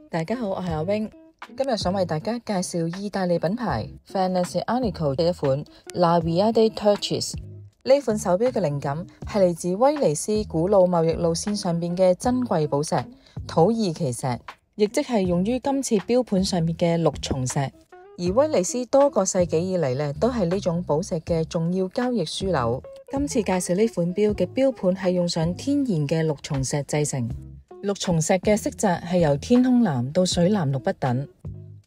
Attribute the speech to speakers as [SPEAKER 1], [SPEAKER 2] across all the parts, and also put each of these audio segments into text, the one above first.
[SPEAKER 1] 大家好，我係阿 wing， 今日想為大家介紹意大利品牌 Finessianico 嘅一款 Laviade Turchis。呢款手錶嘅靈感係嚟自威尼斯古老貿易路線上邊嘅珍貴寶石土耳其石，亦即係用於今次錶盤上面嘅綠松石。而威尼斯多個世紀以嚟呢，都係呢種寶石嘅重要交易樞紐。今次介紹呢款錶嘅錶盤係用上天然嘅綠松石製成。綠松石嘅色澤係由天空藍到水藍綠不等，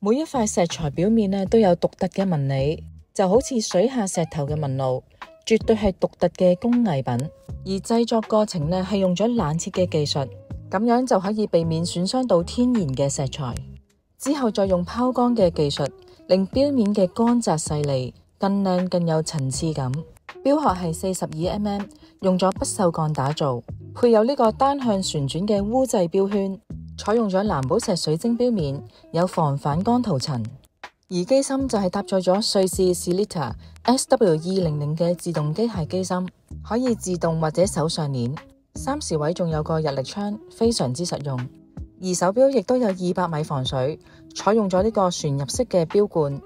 [SPEAKER 1] 每一塊石材表面呢都有獨特嘅紋理，就好似水下石頭嘅紋路，絕對係獨特嘅工藝品。而製作過程呢係用咗冷切嘅技術，咁樣就可以避免損傷到天然嘅石材。之後再用拋光嘅技術，令錶面嘅光澤細膩，更靚更有層次感。錶殼係42mm，用咗不鏽鋼打造，配有呢個單向旋轉嘅烏製錶圈，採用咗藍寶石水晶錶面，有防反光塗層。而機芯就係搭載咗瑞士 Sellita SW200嘅自動機械機芯，可以自動或者手上鏈。3時位仲有個日曆槍，非常之實用。而手錶亦都有200米防水，採用咗呢個旋入式嘅錶冠。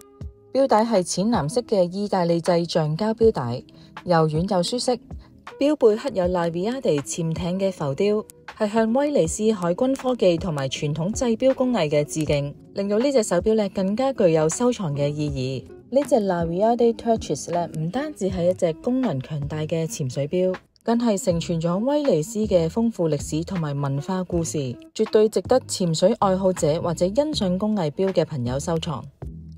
[SPEAKER 1] 錶帶係淺藍色嘅意大利製橡膠錶帶，柔軟又舒適。錶背刻有 Laviade 潛艇嘅浮雕，係向威尼斯海軍科技同埋傳統製錶工藝嘅致敬，令到呢隻手錶咧更加具有收藏嘅意義。呢隻 Laviade Turchis 咧唔單止係一隻功能強大嘅潛水錶，更係承傳咗威尼斯嘅豐富歷史同埋文化故事，絕對值得潛水愛好者或者欣賞工藝錶嘅朋友收藏。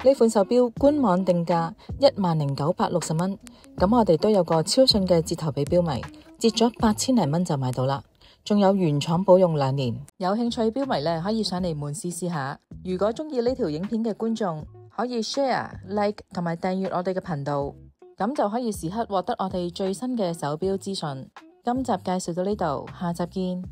[SPEAKER 1] 呢款手錶官網定價10,960蚊，咁我哋都有個超信嘅折頭俾錶迷，折咗8000零蚊就買到啦，仲有原廠保用2年。有興趣錶迷咧可以上嚟門市試下。如果中意呢條影片嘅觀眾，可以 share、like 同埋訂閱我哋嘅頻道，咁就可以時刻獲得我哋最新嘅手錶資訊。今集介紹到呢度，下集見。